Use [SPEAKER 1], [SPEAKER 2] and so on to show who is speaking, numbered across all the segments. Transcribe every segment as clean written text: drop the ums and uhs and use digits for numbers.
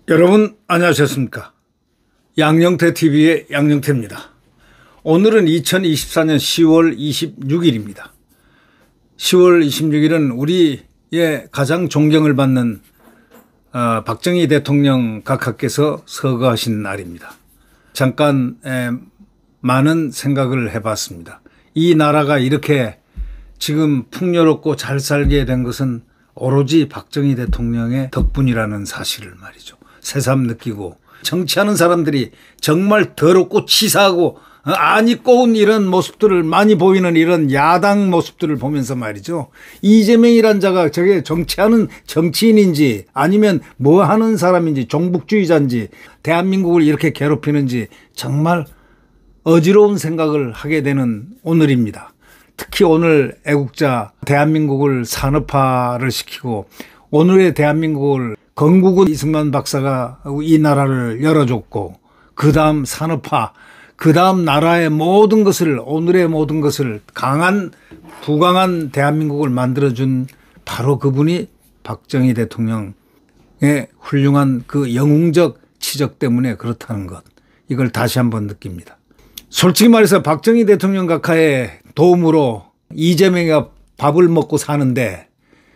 [SPEAKER 1] 여러분 안녕하셨습니까? 양영태TV의 양영태입니다. 오늘은 2024년 10월 26일입니다. 10월 26일은 우리의 가장 존경을 받는 박정희 대통령 각하께서 서거하신 날입니다. 잠깐 많은 생각을 해봤습니다. 이 나라가 이렇게 지금 풍요롭고 잘 살게 된 것은 오로지 박정희 대통령의 덕분이라는 사실을 말이죠. 새삼 느끼고, 정치하는 사람들이 정말 더럽고 치사하고 안이 꼬운 이런 모습들을 많이 보이는 이런 야당 모습들을 보면서 말이죠. 이재명이란 자가 저게 정치하는 정치인인지 아니면 뭐 하는 사람인지 종북주의자인지 대한민국을 이렇게 괴롭히는지 정말 어지러운 생각을 하게 되는 오늘입니다. 특히 오늘 애국자 대한민국을 산업화를 시키고 오늘의 대한민국을 건국은 이승만 박사가 이 나라를 열어줬고 그 다음 산업화, 그 다음 나라의 모든 것을, 오늘의 모든 것을 강한 부강한 대한민국을 만들어준 바로 그분이 박정희 대통령의 훌륭한 그 영웅적 치적 때문에 그렇다는 것, 이걸 다시 한번 느낍니다. 솔직히 말해서 박정희 대통령 각하의 도움으로 이재명이가 밥을 먹고 사는데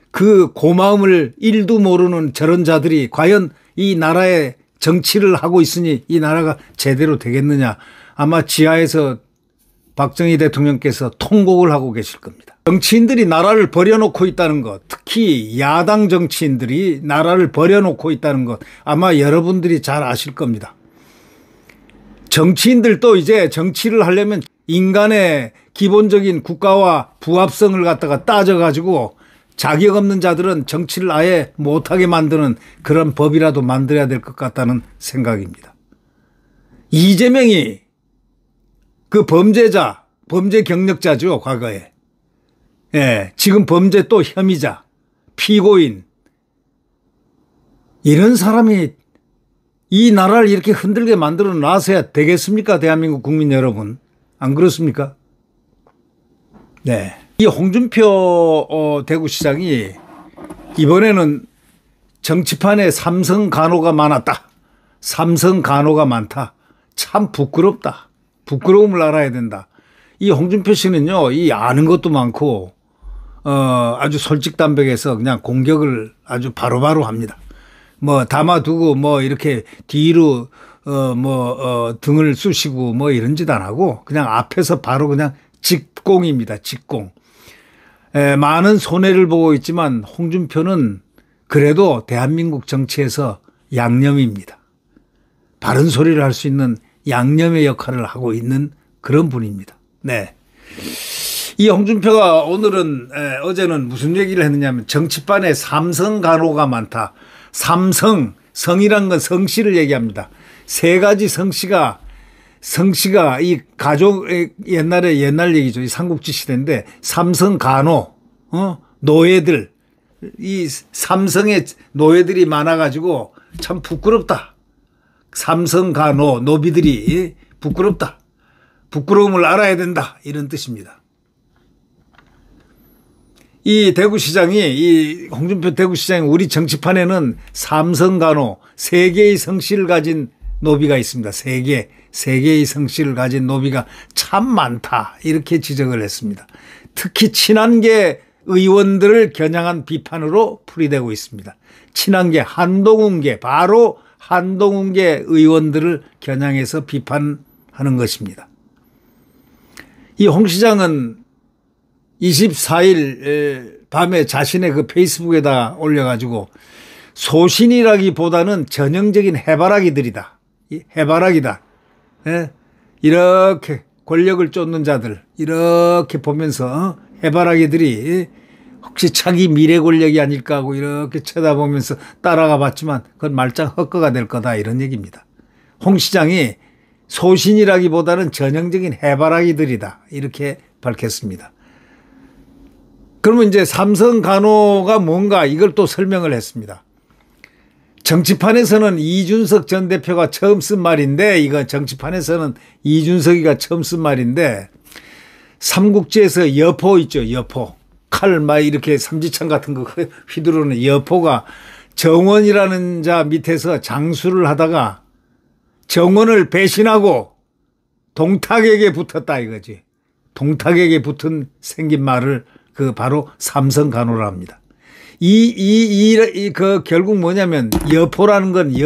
[SPEAKER 1] 그 고마움을 일도 모르는 저런 자들이 과연 이 나라의 정치를 하고 있으니 이 나라가 제대로 되겠느냐. 아마 지하에서 박정희 대통령께서 통곡을 하고 계실 겁니다. 정치인들이 나라를 버려놓고 있다는 것, 특히 야당 정치인들이 나라를 버려놓고 있다는 것 아마 여러분들이 잘 아실 겁니다. 정치인들도 이제 정치를 하려면 인간의 기본적인 국가와 부합성을 갖다가 따져가지고 자격 없는 자들은 정치를 아예 못하게 만드는 그런 법이라도 만들어야 될 것 같다는 생각입니다. 이재명이 그 범죄자, 범죄 경력자죠, 과거에. 예, 지금 범죄 또 혐의자, 피고인. 이런 사람이 이 나라를 이렇게 흔들게 만들어 놔서야 되겠습니까, 대한민국 국민 여러분? 안 그렇습니까? 네. 이 홍준표 대구시장이 이번에는 정치판에 삼성 간호가 많았다. 삼성 간호가 많다. 참 부끄럽다. 부끄러움을 알아야 된다. 이 홍준표 씨는요, 이 아는 것도 많고, 아주 솔직담백해서 그냥 공격을 아주 바로바로 합니다. 뭐 담아두고 뭐 이렇게 뒤로 등을 쑤시고 뭐 이런 짓 안 하고 그냥 앞에서 바로 그냥 직공입니다. 직공. 많은 손해를 보고 있지만 홍준표는 그래도 대한민국 정치에서 양념입니다. 바른 소리를 할 수 있는 양념의 역할을 하고 있는 그런 분입니다. 네. 이 홍준표가 오늘은 어제는 무슨 얘기를 했느냐면 정치판에 삼성 간호가 많다. 삼성, 성이란 건 성씨를 얘기합니다. 세 가지 성씨가 이 가족 옛날 얘기죠. 이 삼국지 시대인데 삼성 간호, 노예들, 이 삼성의 노예들이 많아가지고 참 부끄럽다. 삼성 간호 노비들이 부끄럽다. 부끄러움을 알아야 된다. 이런 뜻입니다. 이 홍준표 대구시장이 우리 정치판에는 삼성 간호 세 개의 성씨를 가진 노비가 있습니다. 세 개의 성씨를 가진 노비가 참 많다. 이렇게 지적을 했습니다. 특히 친한계 의원들을 겨냥한 비판으로 풀이되고 있습니다. 친한계 한동훈계, 바로 한동훈계 의원들을 겨냥해서 비판하는 것입니다. 이 홍 시장은 24일 밤에 자신의 그 페이스북에다 올려가지고 소신이라기보다는 전형적인 해바라기들이다. 해바라기다. 예? 이렇게 권력을 쫓는 자들 이렇게 보면서 해바라기들이 혹시 자기 미래 권력이 아닐까 하고 이렇게 쳐다보면서 따라가 봤지만 그건 말짱 헛거가 될 거다 이런 얘기입니다. 홍 시장이 소신이라기보다는 전형적인 해바라기들이다 이렇게 밝혔습니다. 그러면 이제 삼성 간호가 뭔가 이걸 또 설명을 했습니다. 정치판에서는 이준석 전 대표가 처음 쓴 말인데, 이거 정치판에서는 이준석이가 처음 쓴 말인데, 삼국지에서 여포 있죠, 여포. 칼 막 이렇게 삼지창 같은 거 휘두르는 여포가 정원이라는 자 밑에서 장수를 하다가 정원을 배신하고 동탁에게 붙었다 이거지. 동탁에게 붙은 생긴 말을 그 바로 삼성간호라 합니다. 그 결국 뭐냐면 여포라는 건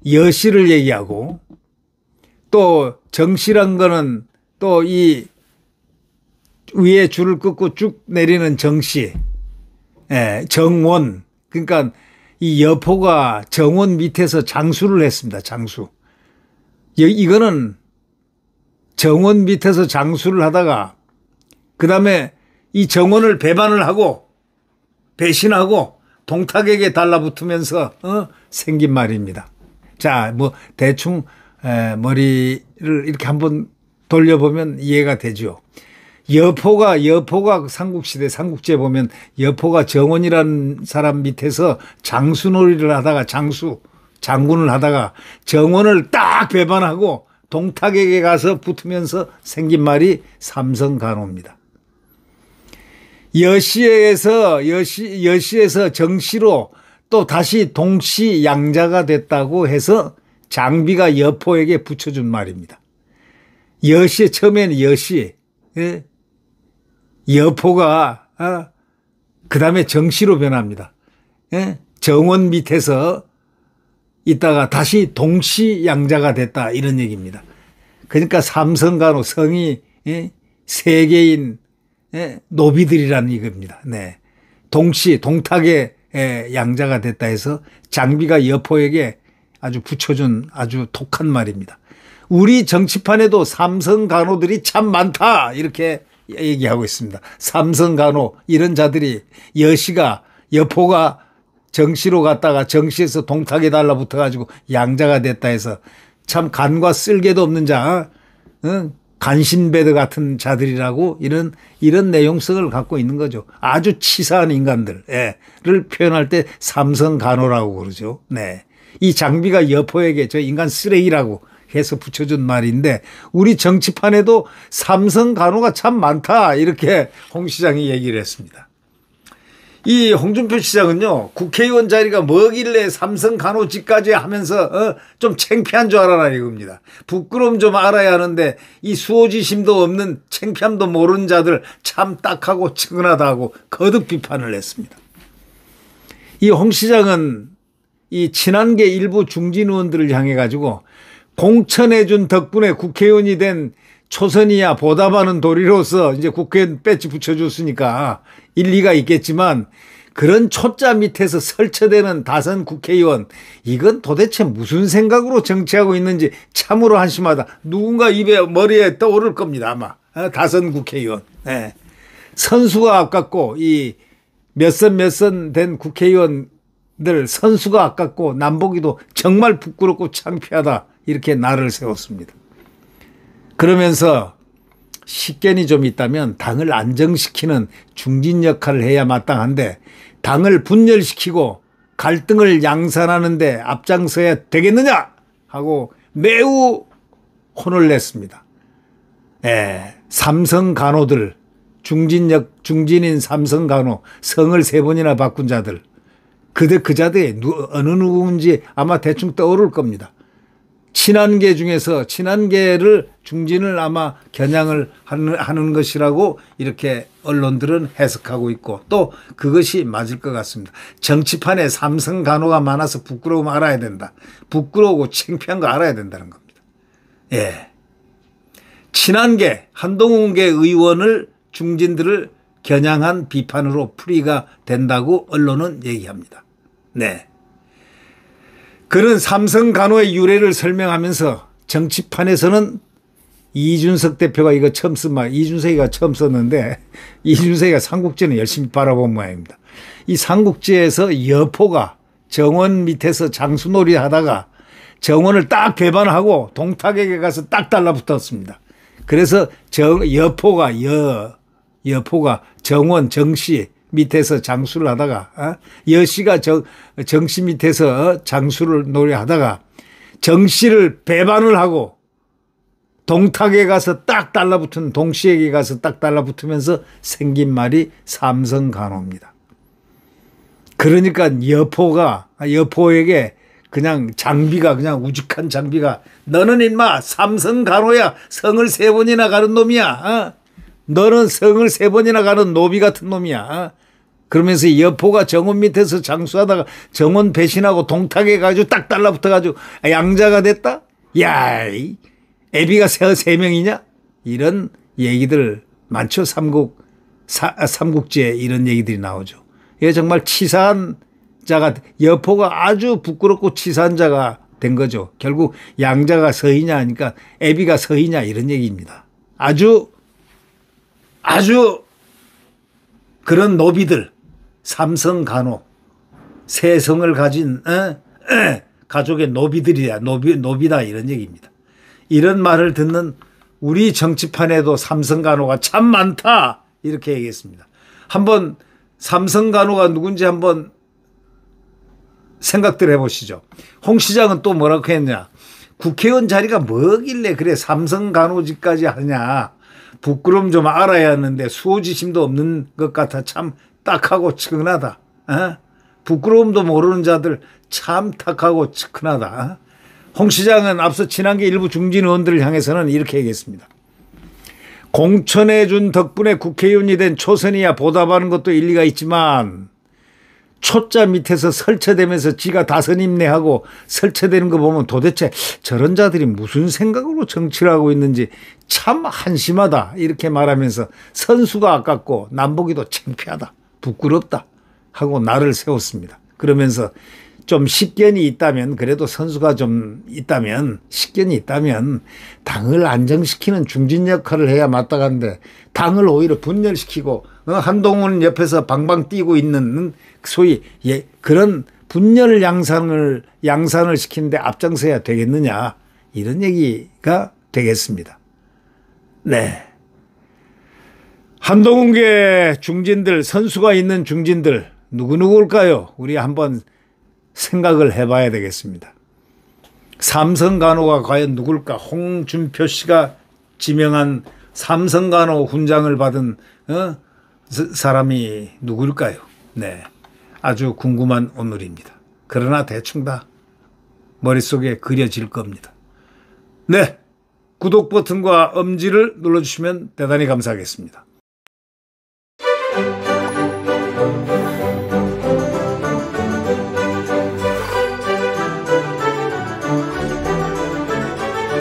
[SPEAKER 1] 여시를 얘기하고 또 정시란 거는 또 이 위에 줄을 긋고 쭉 내리는 정시, 정원. 그러니까 이 여포가 정원 밑에서 장수를 했습니다. 장수. 이거는 정원 밑에서 장수를 하다가 그다음에 이 정원을 배반을 하고 배신하고 동탁에게 달라붙으면서 생긴 말입니다. 자, 뭐 대충 머리를 이렇게 한번 돌려보면 이해가 되죠. 여포가 삼국시대 삼국지에 보면 여포가 정원이라는 사람 밑에서 장수놀이를 하다가 장군을 하다가 정원을 딱 배반하고 동탁에게 가서 붙으면서 생긴 말이 삼성간호입니다. 여시에서 정시로 또 다시 동시양자가 됐다고 해서 장비가 여포에게 붙여준 말입니다. 여시 처음에는 여포가 그 다음에 정시로 변합니다. 정원 밑에서 있다가 다시 동시양자가 됐다 이런 얘기입니다. 그러니까 삼성간호 성이 세 개인 노비들이라는 이겁니다. 네. 동탁의 양자가 됐다 해서 장비가 여포에게 아주 붙여준 아주 독한 말입니다. 우리 정치판에도 삼성간호들이 참 많다 이렇게 얘기하고 있습니다. 삼성간호 이런 자들이 여포가 정시로 갔다가 정시에서 동탁에 달라붙어 가지고 양자가 됐다 해서 참 간과 쓸개도 없는 자, 간신배드 같은 자들이라고 이런 내용성을 갖고 있는 거죠. 아주 치사한 인간들을 표현할 때 삼성간호라고 그러죠. 네. 이 장비가 여포에게 저 인간 쓰레기라고 해서 붙여준 말인데 우리 정치판에도 삼성간호가 참 많다 이렇게 홍 시장이 얘기를 했습니다. 이 홍준표 시장은요 국회의원 자리가 뭐길래 삼성간호직까지 하면서 좀 창피한 줄 알아라 이겁니다. 부끄러움 좀 알아야 하는데 이 수호지심도 없는 창피함도 모르는 자들 참 딱하고 측은하다고 거듭 비판을 했습니다. 이 홍 시장은 이 친한계 일부 중진 의원들을 향해 가지고 공천해준 덕분에 국회의원이 된 초선이야 보다 많은 도리로서 이제 국회의원 배지 붙여줬으니까 일리가 있겠지만 그런 초짜 밑에서 설쳐대는 다선 국회의원 이건 도대체 무슨 생각으로 정치하고 있는지 참으로 한심하다. 누군가 머리에 떠오를 겁니다 아마. 다선 국회의원. 네. 선수가 아깝고 이 몇 선 된 국회의원들 선수가 아깝고 남보기도 정말 부끄럽고 창피하다. 이렇게 날을 세웠습니다. 그러면서 식견이 좀 있다면 당을 안정시키는 중진 역할을 해야 마땅한데 당을 분열시키고 갈등을 양산하는 데 앞장서야 되겠느냐 하고 매우 혼을 냈습니다. 삼성간호들 중진인 삼성간호 성을 3번이나 바꾼 자들 그 자들이 어느 누구인지 아마 대충 떠오를 겁니다. 친한계 중에서 친한계를 중진을 아마 겨냥을 하는 것이라고 이렇게 언론들은 해석하고 있고 또 그것이 맞을 것 같습니다. 정치판에 삼성간호가 많아서 부끄러움 알아야 된다. 부끄러우고 창피한 거 알아야 된다는 겁니다. 친한계 한동훈계 의원을 중진들을 겨냥한 비판으로 풀이가 된다고 언론은 얘기합니다. 네. 그런 삼성간호의 유래를 설명하면서 정치판에서는 이준석 대표가 이거 처음 쓴 말, 이준석이가 처음 썼는데 이준석이가 삼국지는 열심히 바라본 모양입니다. 이 삼국지에서 여포가 정원 밑에서 장수놀이 하다가 정원을 딱 배반하고 동탁에게 가서 딱 달라붙었습니다. 그래서 여포가 정원, 정시 밑에서 장수를 하다가 여씨가 정씨 밑에서 장수를 노래하다가 정씨를 배반을 하고 동탁에 가서 딱 달라붙은 동씨에게 가서 딱 달라붙으면서 생긴 말이 삼성간호입니다. 그러니까 여포에게 그냥 장비가 그냥 우직한 장비가 너는 인마 삼성간호야. 성을 3번이나 가는 놈이야. 너는 성을 3번이나 가는 노비 같은 놈이야. 그러면서 여포가 정원 밑에서 장수하다가 정원 배신하고 동탁에 가지고 딱 달라붙어가지고 양자가 됐다? 야, 애비가 3명이냐? 이런 얘기들 많죠. 삼국지에 이런 얘기들이 나오죠. 이게 정말 치사한 자가, 여포가 아주 부끄럽고 치사한 자가 된 거죠. 결국 양자가 서이냐 하니까 애비가 서이냐 이런 얘기입니다. 아주 그런 노비들, 삼성간호, 3성을 가진 가족의 노비들이야. 노비다 이런 얘기입니다. 이런 말을 듣는 우리 정치판에도 삼성간호가 참 많다 이렇게 얘기했습니다. 한번 삼성간호가 누군지 한번 생각들 해보시죠. 홍 시장은 또 뭐라고 했냐. 국회의원 자리가 뭐길래 그래 삼성간호직까지 하냐. 부끄러움 좀 알아야 하는데 수호지심도 없는 것 같아 참 딱하고 측은하다. 부끄러움도 모르는 자들 참 탁하고 측은하다. 홍 시장은 앞서 친한계 일부 중진 의원들을 향해서는 이렇게 얘기했습니다. 공천해 준 덕분에 국회의원이 된 초선이야 보답하는 것도 일리가 있지만 초자 밑에서 설치되면서 지가 다선임내 하고 설치되는 거 보면 도대체 저런 자들이 무슨 생각으로 정치를 하고 있는지 참 한심하다 이렇게 말하면서 선수가 아깝고 남보기도 창피하다 부끄럽다 하고 날을 세웠습니다. 그러면서 좀 식견이 있다면 그래도 선수가 좀 있다면 식견이 있다면 당을 안정시키는 중진 역할을 해야 마땅한데 당을 오히려 분열시키고 한동훈 옆에서 방방 뛰고 있는 소위 그런 분열 양산을 시키는데 앞장서야 되겠느냐 이런 얘기가 되겠습니다. 네. 한동훈계 중진들 선수가 있는 중진들 누구일까요? 우리 한번 생각을 해봐야 되겠습니다. 삼성간호가 과연 누굴까? 홍준표 씨가 지명한 삼성간호 훈장을 받은 사람이 누굴까요? 네, 아주 궁금한 오늘입니다. 그러나 대충 다 머릿속에 그려질 겁니다. 네, 구독 버튼과 엄지를 눌러주시면 대단히 감사하겠습니다.